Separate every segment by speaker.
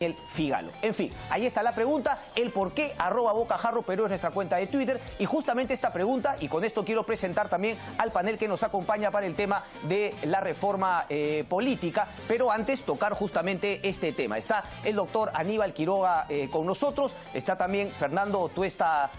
Speaker 1: el Figalo. En fin, ahí está la pregunta, el por qué, @bocajarro, pero es nuestra cuenta de Twitter. Y justamente esta pregunta, y con esto quiero presentar también al panel que nos acompaña para el tema de la reforma política, pero antes tocar justamente este tema. Está el doctor Aníbal Quiroga con nosotros, está también Fernando Tuesta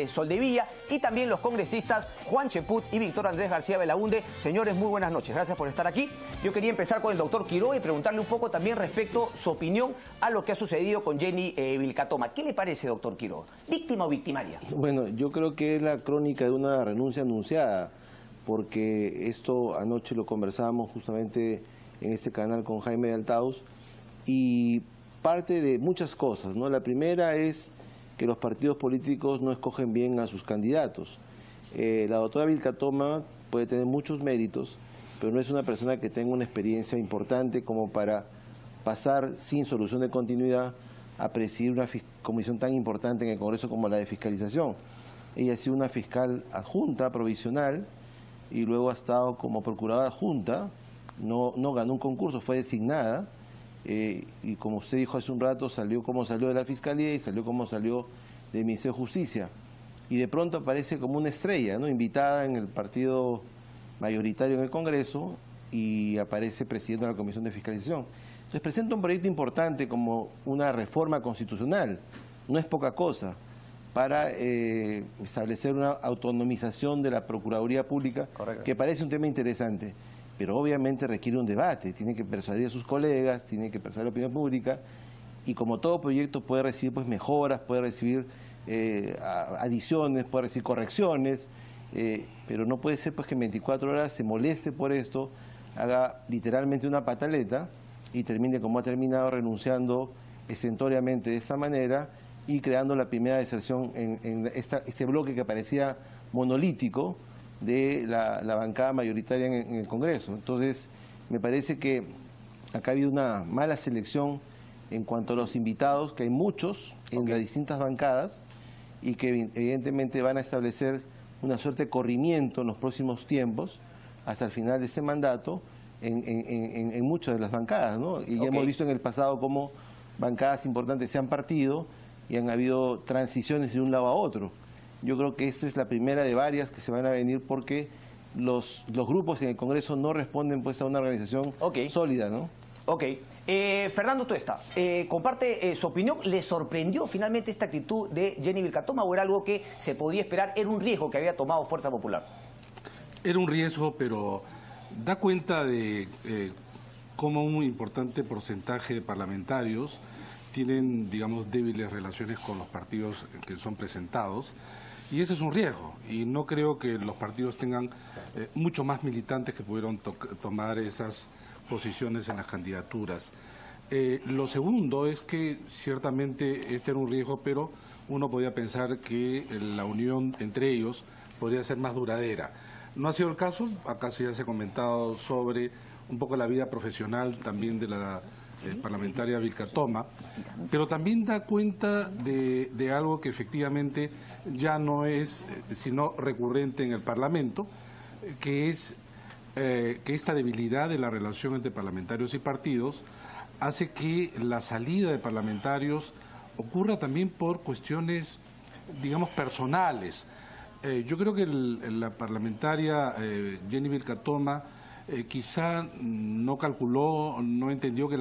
Speaker 1: Soldevilla y también los congresistas Juan Cheput y Víctor Andrés García Belaunde. Señores, muy buenas noches, gracias por estar aquí. Yo quería empezar con el doctor Quiroga y preguntarle un poco también respecto a su opinión a lo que ha sucedido con Jenny Vilcatoma. ¿Qué le parece, doctor Quiroga? ¿Víctima o victimaria?
Speaker 2: Bueno, yo creo que es la crónica de una renuncia anunciada, porque esto anoche lo conversábamos justamente en este canal con Jaime de Altaus, y parte de muchas cosas, ¿no? La primera es que los partidos políticos no escogen bien a sus candidatos. La doctora Vilcatoma puede tener muchos méritos, pero no es una persona que tenga una experiencia importante como para pasar sin solución de continuidad a presidir una comisión tan importante en el Congreso como la de fiscalización. Ella ha sido una fiscal adjunta, provisional, y luego ha estado como procuradora adjunta, no ganó un concurso, fue designada, y como usted dijo hace un rato, salió como salió de la Fiscalía y salió como salió del Ministerio de Justicia. Y de pronto aparece como una estrella, ¿no? Invitada en el partido mayoritario en el Congreso y aparece presidiendo la Comisión de Fiscalización. Entonces presenta un proyecto importante como una reforma constitucional, no es poca cosa, para establecer una autonomización de la Procuraduría Pública. Correcto. Que parece un tema interesante, pero obviamente requiere un debate, tiene que persuadir a sus colegas, tiene que persuadir a la opinión pública, y como todo proyecto puede recibir pues mejoras, puede recibir adiciones, puede recibir correcciones, pero no puede ser pues que en 24 horas se moleste por esto, haga literalmente una pataleta y termine como ha terminado, renunciando exentoriamente de esta manera y creando la primera deserción en este bloque que parecía monolítico de la bancada mayoritaria en el Congreso. Entonces, me parece que acá ha habido una mala selección en cuanto a los invitados, que hay muchos en las distintas bancadas y que evidentemente van a establecer una suerte de corrimiento en los próximos tiempos hasta el final de este mandato en muchas de las bancadas, ¿no? Y ya hemos visto en el pasado cómo bancadas importantes se han partido y han habido transiciones de un lado a otro. Yo creo que esta es la primera de varias que se van a venir porque los grupos en el Congreso no responden pues a una organización sólida, ¿no?
Speaker 1: Ok. Fernando Tuesta, comparte su opinión. ¿Le sorprendió finalmente esta actitud de Jenny Vilcatoma o era algo que se podía esperar? ¿Era un riesgo que había tomado Fuerza Popular?
Speaker 3: Era un riesgo, pero da cuenta de cómo un importante porcentaje de parlamentarios tienen, digamos, débiles relaciones con los partidos que son presentados, y ese es un riesgo, y no creo que los partidos tengan mucho más militantes que pudieron tomar esas posiciones en las candidaturas. Lo segundo es que ciertamente este era un riesgo, pero uno podía pensar que la unión entre ellos podría ser más duradera. No ha sido el caso, acá ya se ha comentado sobre un poco la vida profesional también de la parlamentaria Vilcatoma, pero también da cuenta de algo que efectivamente ya no es sino recurrente en el Parlamento, que es que esta debilidad de la relación entre parlamentarios y partidos hace que la salida de parlamentarios ocurra también por cuestiones, digamos, personales. Yo creo que la parlamentaria Jenny Vilcatoma quizá no calculó, no entendió que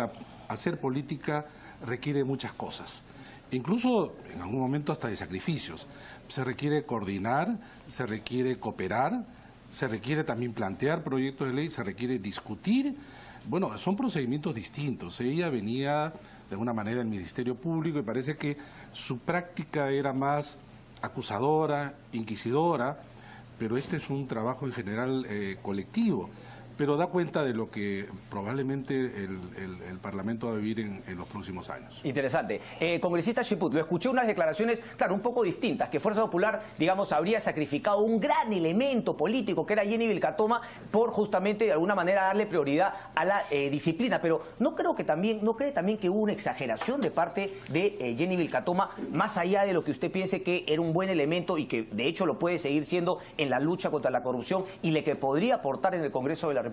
Speaker 3: hacer política requiere muchas cosas. Incluso en algún momento hasta de sacrificios. Se requiere coordinar, se requiere cooperar, se requiere también plantear proyectos de ley, se requiere discutir. Bueno, son procedimientos distintos. Ella venía de alguna manera del Ministerio Público y parece que su práctica era más acusadora, inquisidora, pero este es un trabajo en general colectivo. Pero da cuenta de lo que probablemente el Parlamento va a vivir en los próximos años.
Speaker 1: Interesante. Congresista Cheput, lo escuché unas declaraciones, claro, un poco distintas, que Fuerza Popular, digamos, habría sacrificado un gran elemento político que era Jenny Vilcatoma por justamente de alguna manera darle prioridad a la disciplina. Pero ¿no cree también que hubo una exageración de parte de Jenny Vilcatoma, más allá de lo que usted piense que era un buen elemento y que de hecho lo puede seguir siendo en la lucha contra la corrupción y le que podría aportar en el Congreso de la República?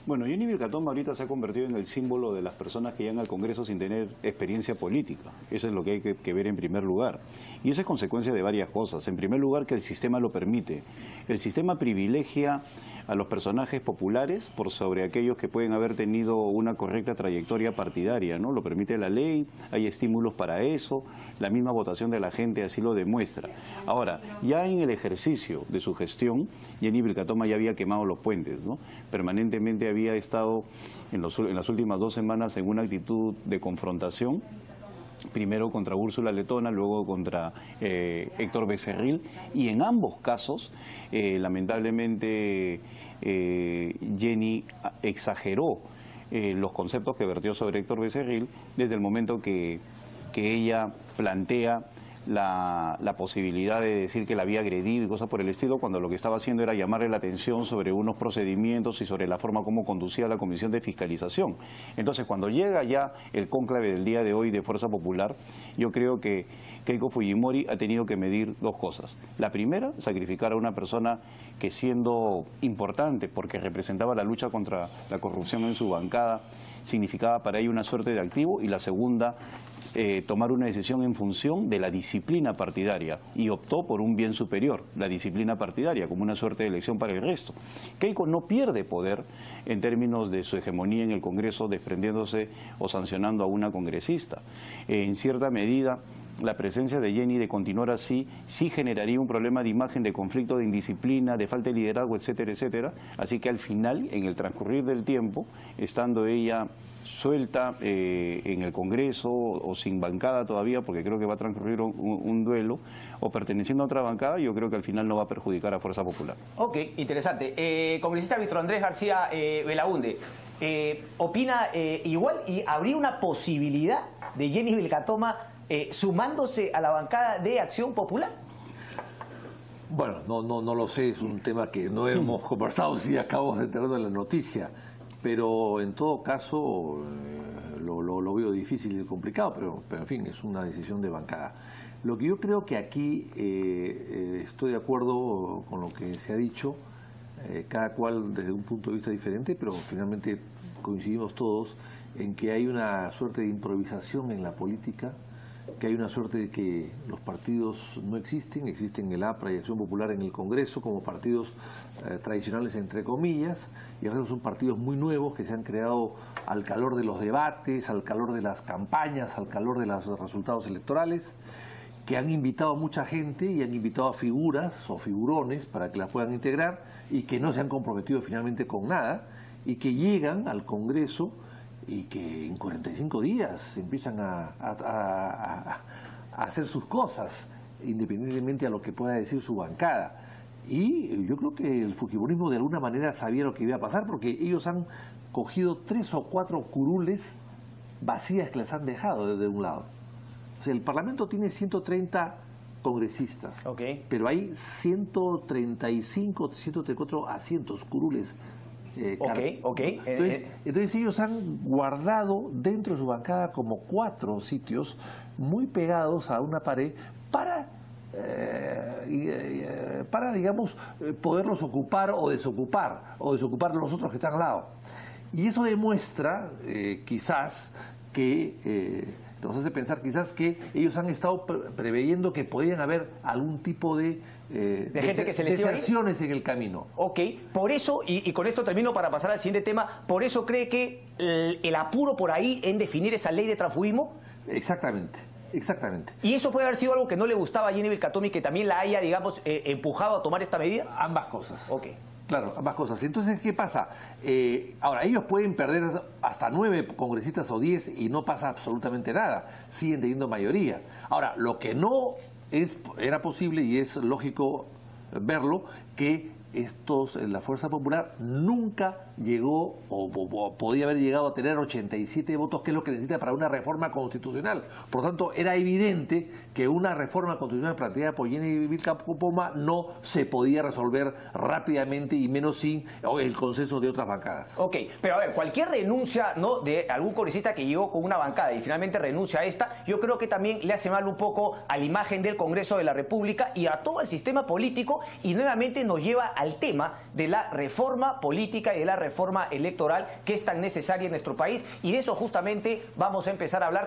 Speaker 4: Bueno, Jenny Vilcatoma ahorita se ha convertido en el símbolo de las personas que llegan al Congreso sin tener experiencia política. Eso es lo que hay que ver en primer lugar. Y eso es consecuencia de varias cosas. En primer lugar, que el sistema lo permite. El sistema privilegia a los personajes populares por sobre aquellos que pueden haber tenido una correcta trayectoria partidaria, ¿no? Lo permite la ley, hay estímulos para eso, la misma votación de la gente así lo demuestra. Ahora, ya en el ejercicio de su gestión, Jenny Vilcatoma ya había quemado los puentes, ¿no? Permanentemente había estado en las últimas 2 semanas en una actitud de confrontación, primero contra Úrsula Letona, luego contra Héctor Becerril, y en ambos casos, lamentablemente, Jenny exageró los conceptos que vertió sobre Héctor Becerril desde el momento que ella plantea la posibilidad de decir que la había agredido y cosas por el estilo, cuando lo que estaba haciendo era llamarle la atención sobre unos procedimientos y sobre la forma como conducía la Comisión de Fiscalización. Entonces, cuando llega ya el cónclave del día de hoy de Fuerza Popular, yo creo que Keiko Fujimori ha tenido que medir 2 cosas. La primera, sacrificar a una persona que, siendo importante porque representaba la lucha contra la corrupción en su bancada, significaba para ella una suerte de activo, y la segunda, tomar una decisión en función de la disciplina partidaria, y optó por un bien superior, la disciplina partidaria, como una suerte de elección para el resto. Keiko no pierde poder en términos de su hegemonía en el Congreso, desprendiéndose o sancionando a una congresista. En cierta medida, la presencia de Jenny, de continuar así, sí generaría un problema de imagen, de conflicto, de indisciplina, de falta de liderazgo, etcétera, etcétera. Así que al final, en el transcurrir del tiempo, estando ella suelta en el Congreso o sin bancada todavía, porque creo que va a transcurrir un duelo, o perteneciendo a otra bancada, yo creo que al final no va a perjudicar a Fuerza Popular.
Speaker 1: Ok, interesante. Congresista Víctor Andrés García Belaunde, ¿opina igual y habría una posibilidad de Jenny Vilcatoma sumándose a la bancada de Acción Popular?
Speaker 5: Bueno, no lo sé, es un tema que no hemos conversado, si acabamos de enterar de la noticia, pero en todo caso lo veo difícil y complicado, pero en fin, es una decisión de bancada. Lo que yo creo que aquí estoy de acuerdo con lo que se ha dicho, cada cual desde un punto de vista diferente, pero finalmente coincidimos todos en que hay una suerte de improvisación en la política, que hay una suerte de que los partidos no existen, existen el APRA y Acción Popular en el Congreso como partidos tradicionales entre comillas, y el resto son partidos muy nuevos que se han creado al calor de los debates, al calor de las campañas, al calor de los resultados electorales, que han invitado a mucha gente y han invitado a figuras o figurones para que las puedan integrar y que no se han comprometido finalmente con nada y que llegan al Congreso y que en 45 días empiezan a hacer sus cosas, independientemente a lo que pueda decir su bancada. Y yo creo que el fujimorismo de alguna manera sabía lo que iba a pasar, porque ellos han cogido 3 o 4 curules vacías que les han dejado desde un lado. O sea, el Parlamento tiene 130 congresistas, pero hay 135, 134 asientos, curules. Entonces ellos han guardado dentro de su bancada como 4 sitios muy pegados a una pared para digamos, poderlos ocupar o desocupar los otros que están al lado. Y eso demuestra quizás que nos hace pensar quizás que ellos han estado preveyendo que podían haber algún tipo de
Speaker 1: gente que se les iba a ir
Speaker 5: en el camino.
Speaker 1: Ok, por eso, y con esto termino para pasar al siguiente tema, ¿por eso cree que el apuro por ahí en definir esa ley de transfugismo?
Speaker 5: Exactamente. Exactamente.
Speaker 1: ¿Y eso puede haber sido algo que no le gustaba a Jenny Vilcatoma y que también la haya, digamos, empujado a tomar esta medida?
Speaker 5: Ambas cosas.
Speaker 1: Ok.
Speaker 5: Claro, ambas cosas. Entonces, ¿qué pasa? Ahora, ellos pueden perder hasta 9 congresistas o 10 y no pasa absolutamente nada. Siguen teniendo mayoría. Ahora, lo que no era posible, y es lógico verlo, que la Fuerza Popular nunca llegó o podía haber llegado a tener 87 votos, que es lo que necesita para una reforma constitucional. Por lo tanto, era evidente que una reforma constitucional planteada por Jenny Vilcatoma no se podía resolver rápidamente y menos sin el consenso de otras bancadas.
Speaker 1: Ok, pero a ver, cualquier renuncia, ¿no?, de algún congresista que llegó con una bancada y finalmente renuncia a esta, yo creo que también le hace mal un poco a la imagen del Congreso de la República y a todo el sistema político, y nuevamente nos lleva al tema de la reforma política y de la reforma electoral que es tan necesaria en nuestro país, y de eso justamente vamos a empezar a hablar.